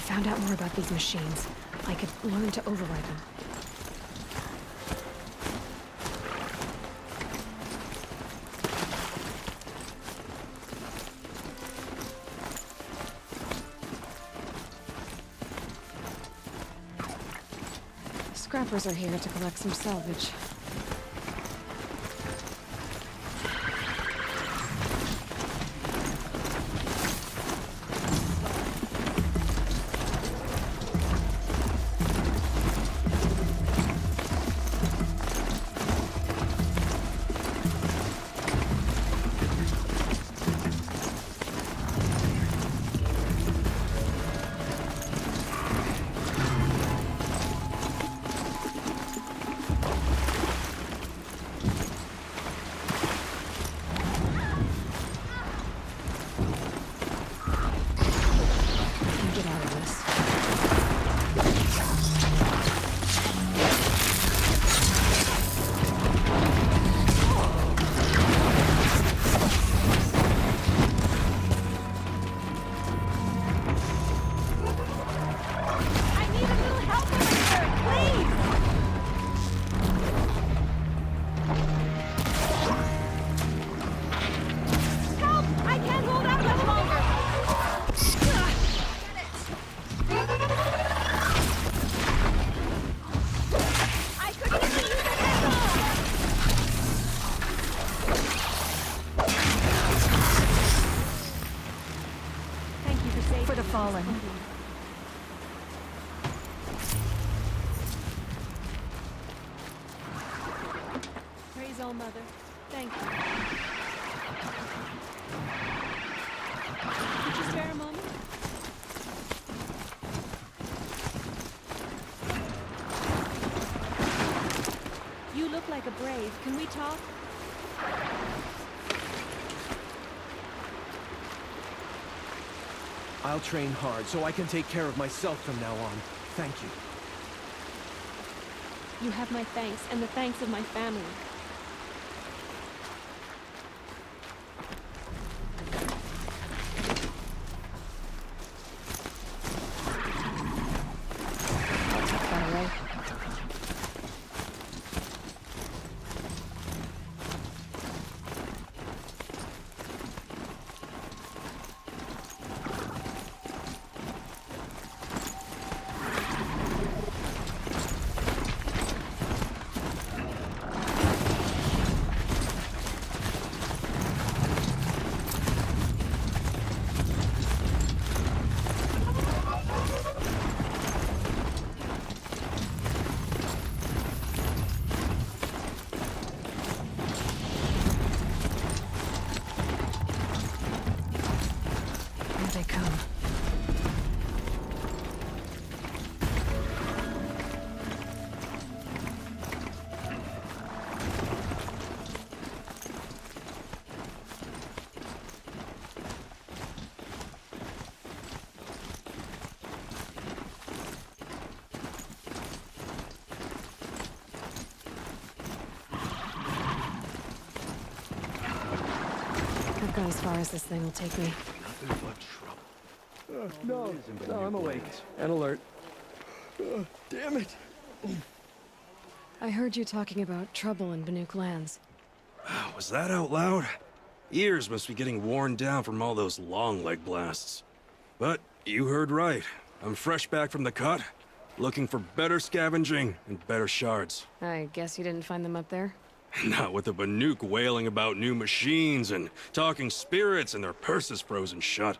found out more about these machines, I could learn to override them. Scrappers are here to collect some salvage. Olin. Praise all Mother. Thank you. Could you spare a moment? You look like a brave. Can we talk? I'll train hard so I can take care of myself from now on. Thank you. You have my thanks and the thanks of my family. That away. They come. I've gone as far as this thing will take me. Nothing but trouble. No, I'm awake and alert. Damn it! I heard you talking about trouble in Banuk lands. Was that out loud? Ears must be getting worn down from all those long leg blasts. But you heard right. I'm fresh back from the cut, looking for better scavenging and better shards. I guess you didn't find them up there? Not with the Banuk wailing about new machines and talking spirits and their purses frozen shut.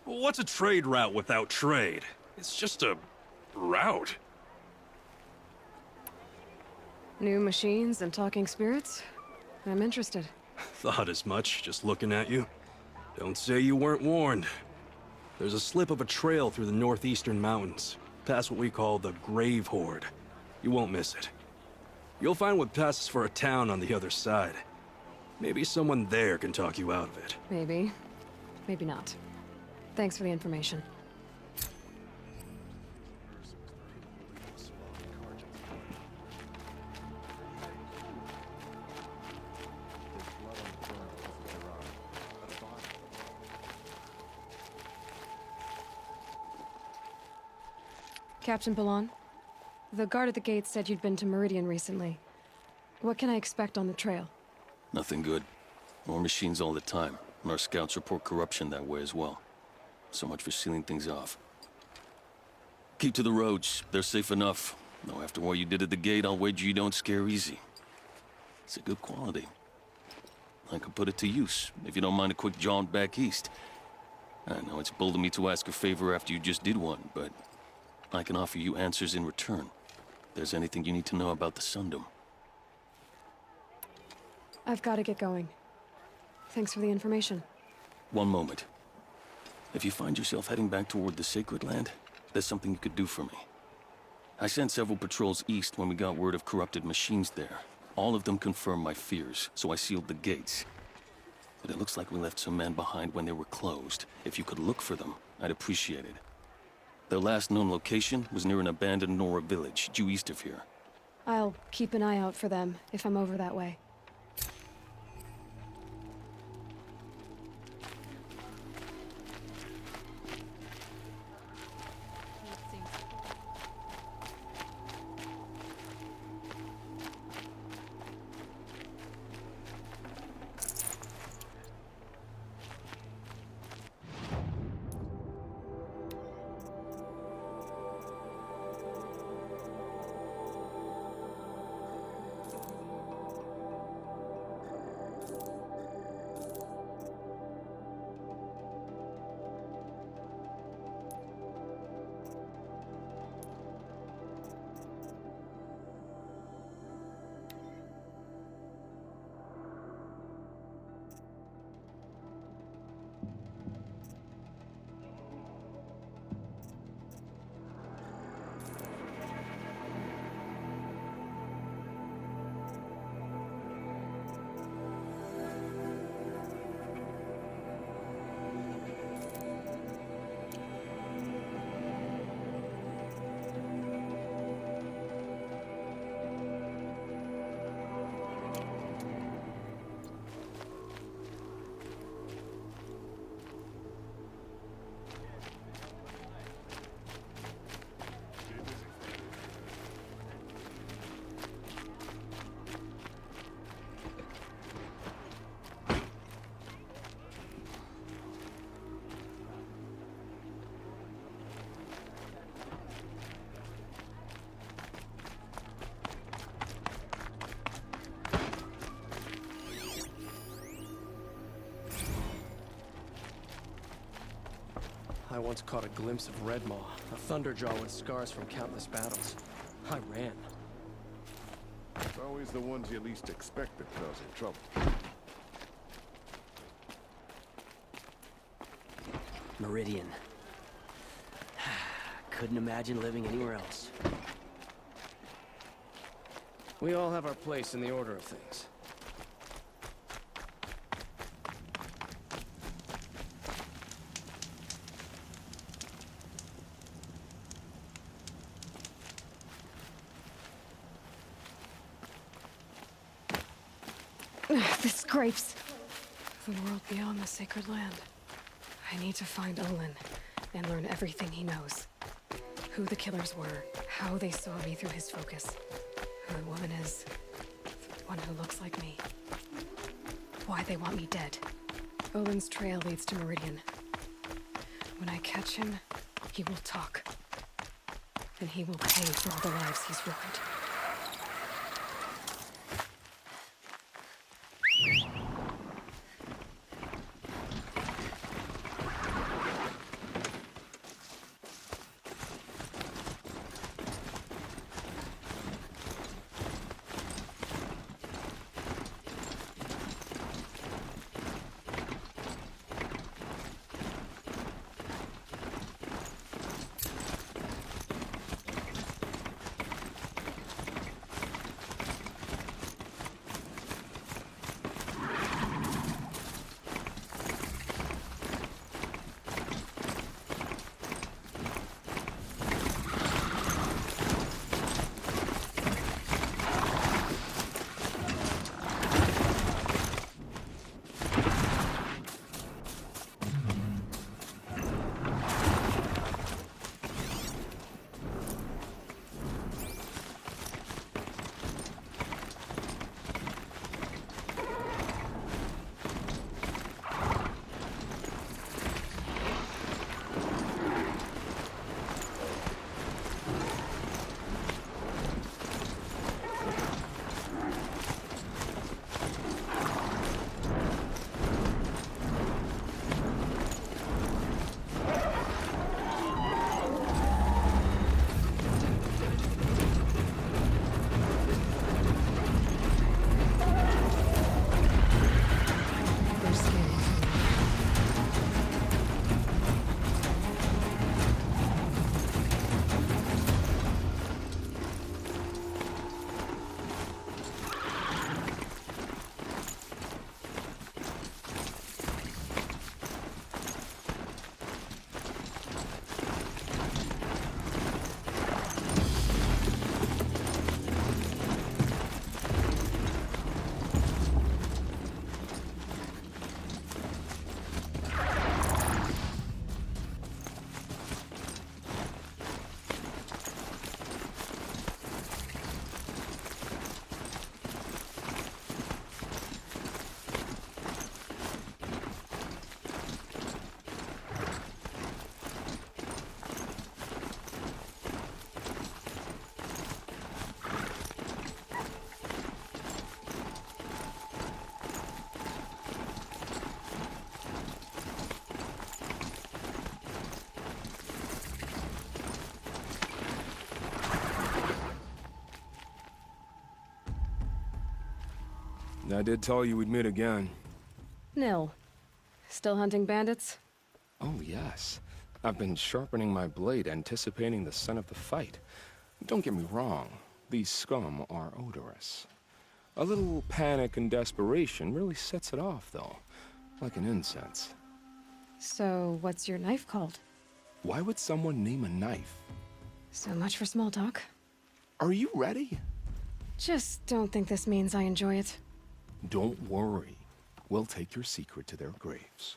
What's a trade route without trade? It's just a route. New machines and talking spirits? I'm interested. Thought as much, just looking at you. Don't say you weren't warned. There's a slip of a trail through the northeastern mountains, past what we call the Grave Horde. You won't miss it. You'll find what passes for a town on the other side. Maybe someone there can talk you out of it. Maybe. Maybe not. Thanks for the information. Captain Ballon? The guard at the gate said you'd been to Meridian recently. What can I expect on the trail? Nothing good. More machines all the time, and our scouts report corruption that way as well. So much for sealing things off. Keep to the roads. They're safe enough. Though after what you did at the gate, I'll wager you don't scare easy. It's a good quality. I could put it to use, if you don't mind a quick jaunt back east. I know it's bold of me to ask a favor after you just did one, but I can offer you answers in return. If there's anything you need to know about the Sundom. I've got to get going. Thanks for the information. One moment. If you find yourself heading back toward the Sacred Land, there's something you could do for me. I sent several patrols east when we got word of corrupted machines there. All of them confirmed my fears, so I sealed the gates. But it looks like we left some men behind when they were closed. If you could look for them, I'd appreciate it. Their last known location was near an abandoned Nora village, due east of here. I'll keep an eye out for them if I'm over that way. I once caught a glimpse of Redmaw, a thunderjaw with scars from countless battles. I ran. It's always the ones you least expect that cause you trouble. Meridian. Couldn't imagine living anywhere else. We all have our place in the order of things. The scrapes! The world beyond the Sacred Land. I need to find Olin and learn everything he knows. Who the killers were, how they saw me through his focus, who the woman is, the one who looks like me. Why they want me dead. Olin's trail leads to Meridian. When I catch him, he will talk. And he will pay for all the lives he's ruined. I did tell you we'd meet again. Nil. Still hunting bandits? Oh, yes. I've been sharpening my blade, anticipating the scent of the fight. Don't get me wrong, these scum are odorous. A little panic and desperation really sets it off, though. Like an incense. So, what's your knife called? Why would someone name a knife? So much for small talk. Are you ready? Just don't think this means I enjoy it. Don't worry. We'll take your secret to their graves.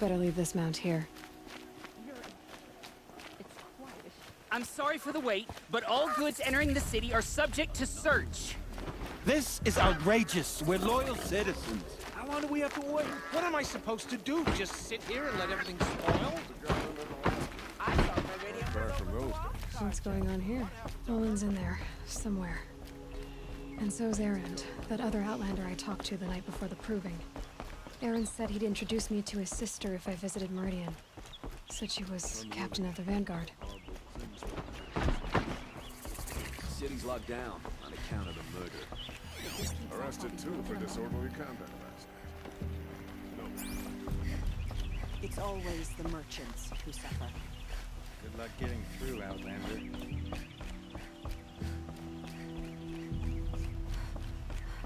Better leave this mount here. I'm sorry for the wait, but all goods entering the city are subject to search. This is outrageous. We're loyal citizens. How long do we have to wait? What am I supposed to do? Just sit here and let everything spoil? What's going on here? Olin's in there, somewhere. And so's Erend, that other Outlander I talked to the night before the proving. Erend said he'd introduce me to his sister if I visited Meridian. Said she was captain of the Vanguard. City's locked down on account of the murder. Arrested too for disorderly conduct last night. No. It's always the merchants who suffer. Good luck getting through, Outlander.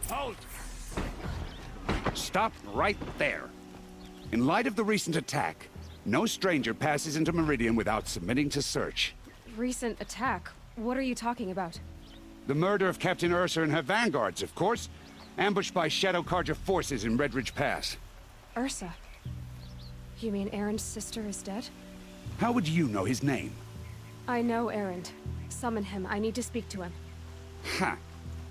Halt! Stop right there. In light of the recent attack, no stranger passes into Meridian without submitting to search. Recent attack? What are you talking about? The murder of Captain Ursa and her vanguards, of course. Ambushed by Shadow Carja forces in Red Ridge Pass. Ursa? You mean Erend's sister is dead? How would you know his name? I know Erend. Summon him. I need to speak to him. Ha!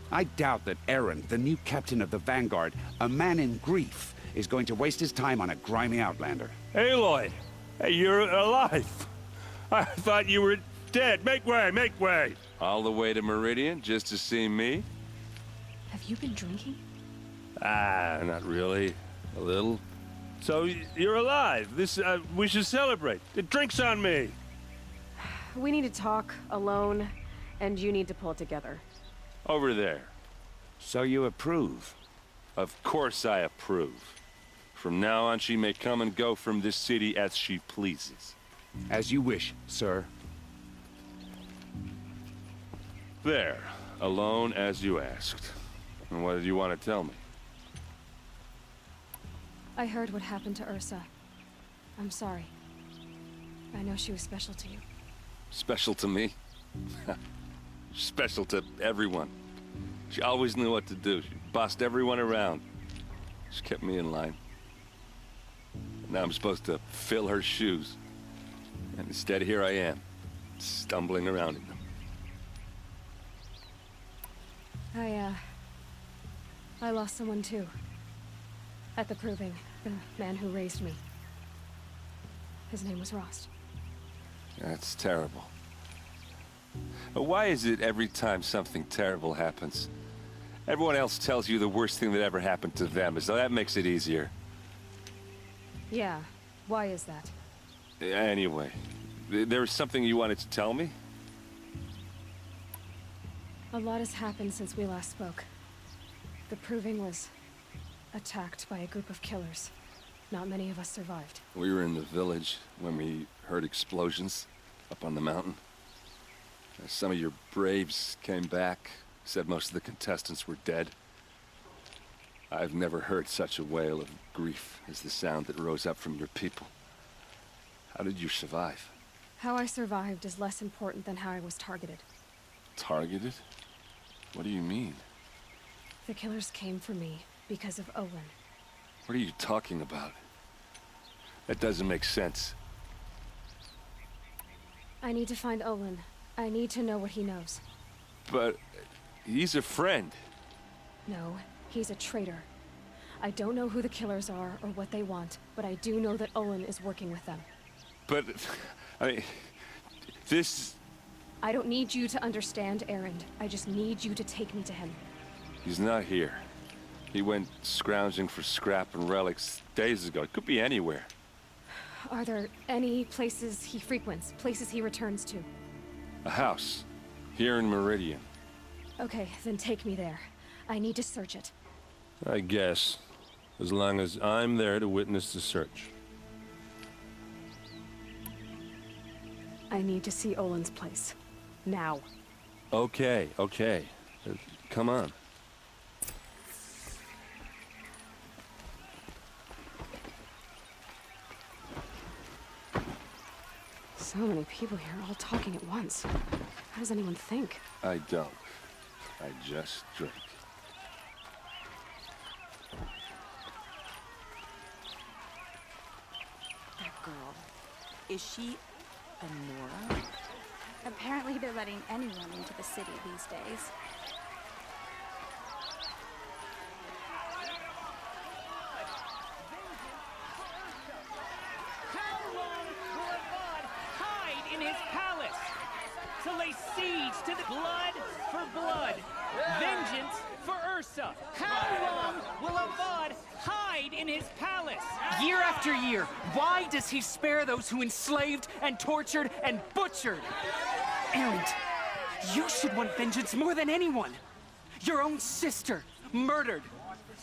I doubt that Erend, the new captain of the Vanguard, a man in grief, is going to waste his time on a grimy Outlander. Aloy! Hey, you're alive! I thought you were dead. Make way, make way! All the way to Meridian just to see me? Have you been drinking? Ah, not really. A little. So, you're alive. We should celebrate. The drink's on me. We need to talk, alone, and you need to pull it together. Over there. So you approve? Of course I approve. From now on, she may come and go from this city as she pleases. As you wish, sir. There, alone as you asked. And what did you want to tell me? I heard what happened to Ursa. I'm sorry. I know she was special to you. Special to me? Special to everyone. She always knew what to do. She bossed everyone around. She kept me in line. Now I'm supposed to fill her shoes. And instead, here I am, stumbling around in them. I lost someone too. At the proving, the man who raised me. His name was Rost. That's terrible. But why is it every time something terrible happens, everyone else tells you the worst thing that ever happened to them, as though that makes it easier? Yeah, why is that? Anyway, there was something you wanted to tell me? A lot has happened since we last spoke. The proving was attacked by a group of killers. Not many of us survived. We were in the village when we heard explosions up on the mountain. Some of your braves came back, said most of the contestants were dead. I've never heard such a wail of grief as the sound that rose up from your people. How did you survive? How I survived is less important than how I was targeted. Targeted? What do you mean? The killers came for me because of Olin. What are you talking about? That doesn't make sense. I need to find Olin. I need to know what he knows. But he's a friend. No, he's a traitor. I don't know who the killers are or what they want, but I do know that Olin is working with them. But, I mean, this... I don't need you to understand, Erend. I just need you to take me to him. He's not here. He went scrounging for scrap and relics days ago. It could be anywhere. Are there any places he frequents, places he returns to? A house. Here in Meridian. Okay, then take me there. I need to search it. I guess. As long as I'm there to witness the search. I need to see Olin's place. Now. Okay, okay. Come on. So many people here, all talking at once. How does anyone think? I don't. I just drink. That girl. Is she a Nora? Apparently they're letting anyone into the city these days. How long will Avad hide in his palace? To lay siege to the blood for blood, vengeance for Ursa. How long will Avad hide in his palace? Year after year, why does he spare those who enslaved and tortured and butchered? Erend, you should want vengeance more than anyone. Your own sister, murdered,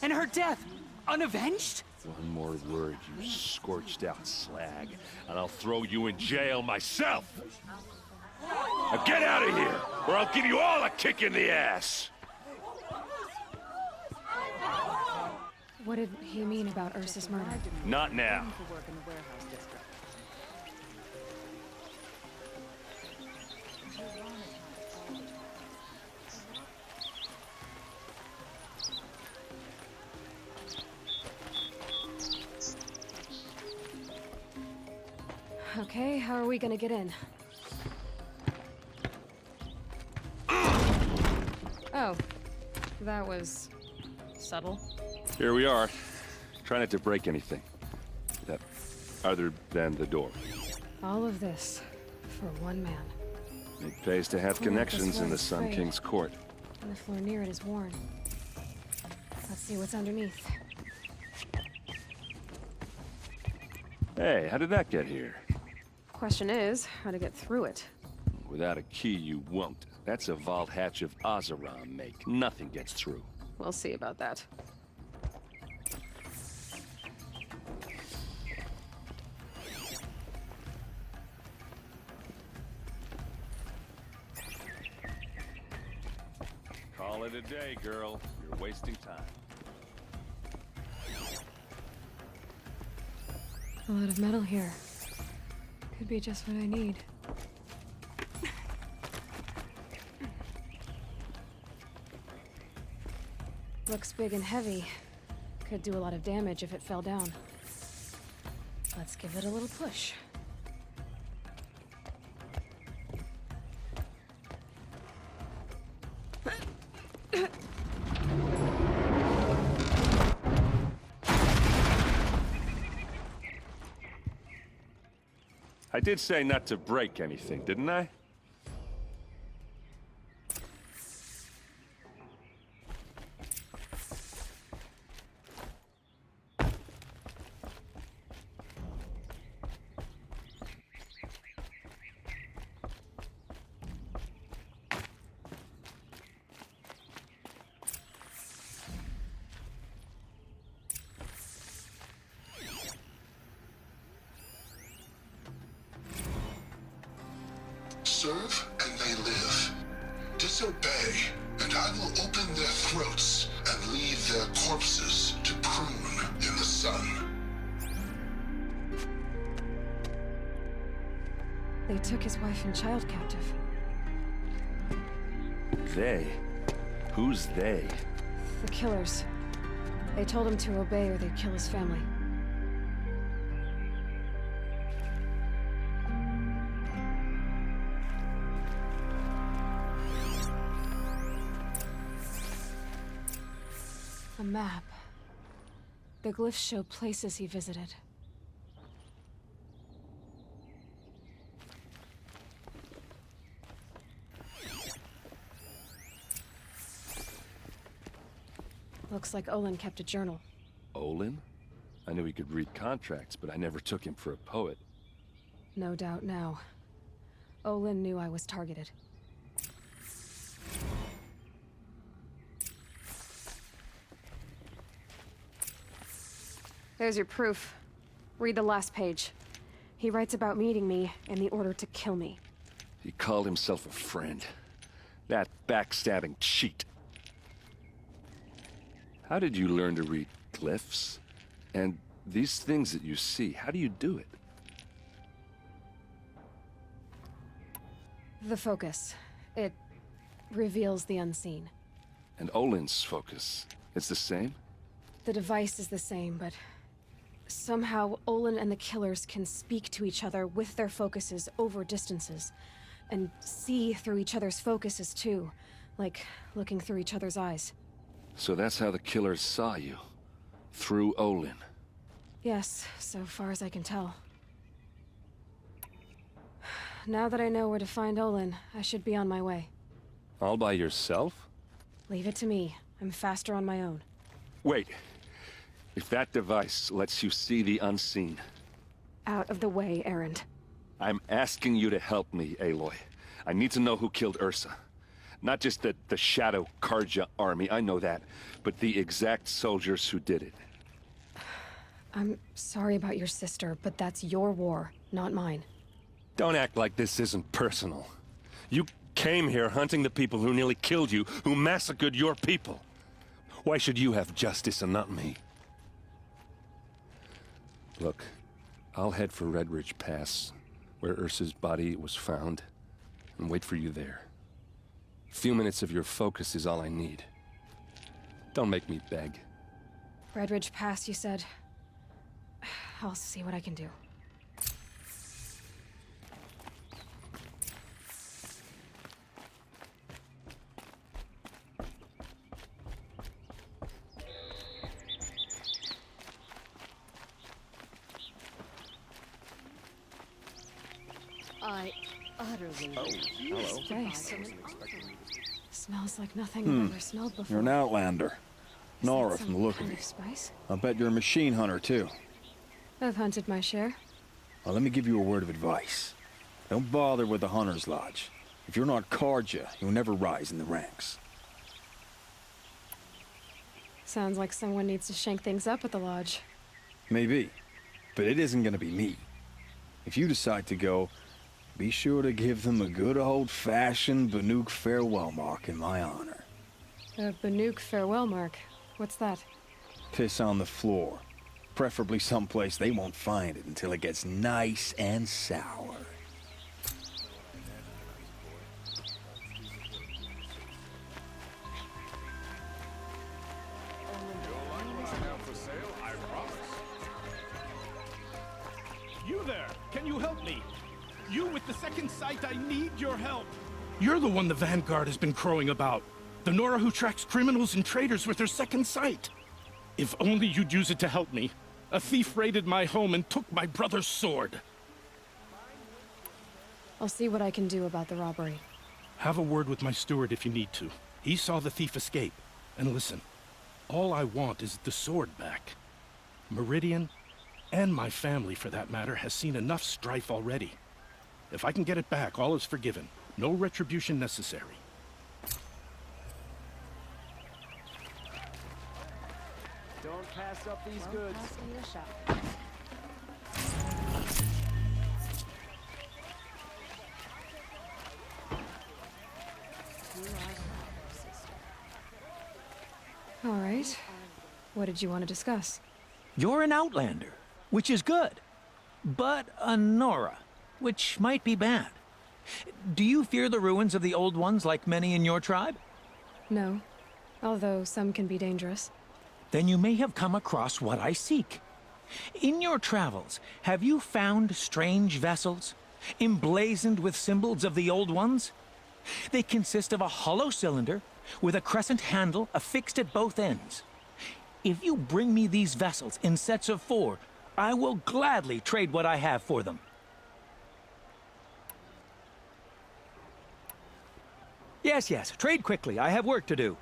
and her death, unavenged? One more word, you scorched-out slag, and I'll throw you in jail myself! Now get out of here, or I'll give you all a kick in the ass! What did he mean about Ursa's murder? Not now. Okay, how are we gonna get in? Oh, that was subtle. Here we are. Try not to break anything. That, other than the door. All of this for one man. It pays to have connections in the Sun Afraid. King's court. And the floor near it is worn. Let's see what's underneath. Hey, how did that get here? Question is, how to get through it. Without a key, you won't. That's a vault hatch of Azeram make. Nothing gets through. We'll see about that. Call it a day, girl. You're wasting time. A lot of metal here. Could be just what I need. Looks big and heavy. Could do a lot of damage if it fell down. Let's give it a little push. I did say not to break anything, didn't I? Serve and they live. Disobey, and I will open their throats and leave their corpses to prune in the sun. They took his wife and child captive. They? Who's they? The killers. They told him to obey or they'd kill his family. A map. The glyphs show places he visited. Looks like Olin kept a journal. Olin? I knew he could read contracts, but I never took him for a poet. No doubt now. Olin knew I was targeted. There's your proof. Read the last page. He writes about meeting me and the order to kill me. He called himself a friend. That backstabbing cheat. How did you learn to read glyphs? And these things that you see, how do you do it? The focus. It reveals the unseen. And Olin's focus, it's the same? The device is the same, but somehow Olin and the killers can speak to each other with their focuses over distances. And see through each other's focuses too, like looking through each other's eyes. So that's how the killers saw you? Through Olin? Yes, so far as I can tell. Now that I know where to find Olin, I should be on my way. All by yourself? Leave it to me. I'm faster on my own. Wait. If that device lets you see the unseen... Out of the way, Erend. I'm asking you to help me, Aloy. I need to know who killed Ursa. Not just the Shadow Karja army, I know that, but the exact soldiers who did it. I'm sorry about your sister, but that's your war, not mine. Don't act like this isn't personal. You came here hunting the people who nearly killed you, who massacred your people. Why should you have justice and not me? Look, I'll head for Red Ridge Pass, where Ursa's body was found, and wait for you there. A few minutes of your focus is all I need. Don't make me beg. Red Ridge Pass, you said. I'll see what I can do. I utterly... Oh, hello. Space. Smells like nothing I've ever smelled before. You're an outlander. Nora from the look of you. Spice? I bet you're a machine hunter, too. I've hunted my share. Well, let me give you a word of advice. Don't bother with the Hunter's Lodge. If you're not Karja, you'll never rise in the ranks. Sounds like someone needs to shank things up at the lodge. Maybe. But it isn't gonna be me. If you decide to go, be sure to give them a good old-fashioned Banuk farewell mark in my honor. A Banuk farewell mark. What's that? Piss on the floor. Preferably someplace they won't find it until it gets nice and sour. You there! Can you help me? You with the second sight, I need your help! You're the one the Vanguard has been crowing about. The Nora who tracks criminals and traitors with her second sight. If only you'd use it to help me. A thief raided my home and took my brother's sword. I'll see what I can do about the robbery. Have a word with my steward if you need to. He saw the thief escape. And listen, all I want is the sword back. Meridian, and my family for that matter, has seen enough strife already. If I can get it back, all is forgiven. No retribution necessary. Don't pass up these goods. All right. What did you want to discuss? You're an outlander, which is good. But a Nora, which might be bad. Do you fear the ruins of the old ones like many in your tribe? No. Although some can be dangerous. Then you may have come across what I seek. In your travels, have you found strange vessels, emblazoned with symbols of the old ones? They consist of a hollow cylinder with a crescent handle affixed at both ends. If you bring me these vessels in sets of 4, I will gladly trade what I have for them. Yes, trade quickly. I have work to do.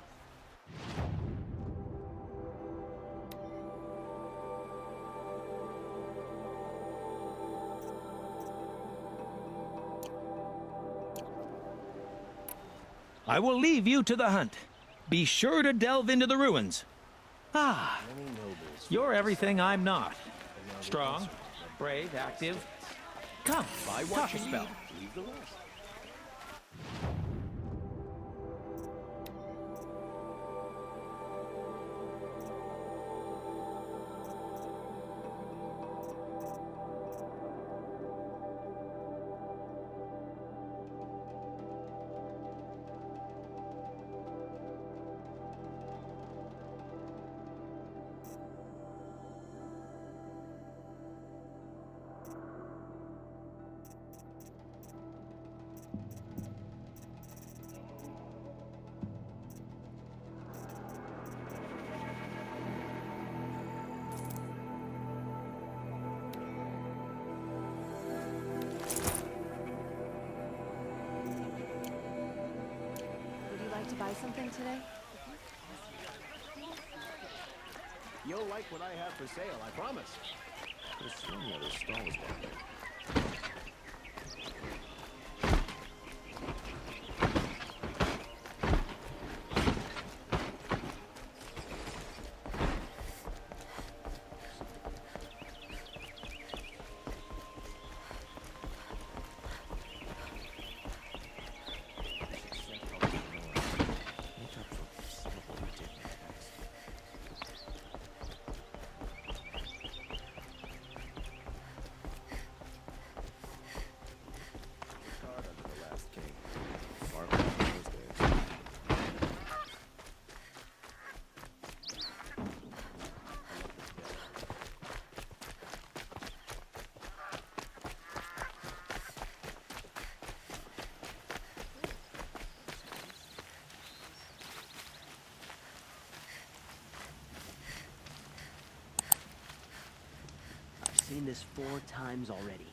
I will leave you to the hunt. Be sure to delve into the ruins. Ah, you're everything I'm not. Strong, brave, active. Come, tough a spell. To buy something today? You'll like what I have for sale, I promise. There's so many other stalls down there. I've seen this 4 times already.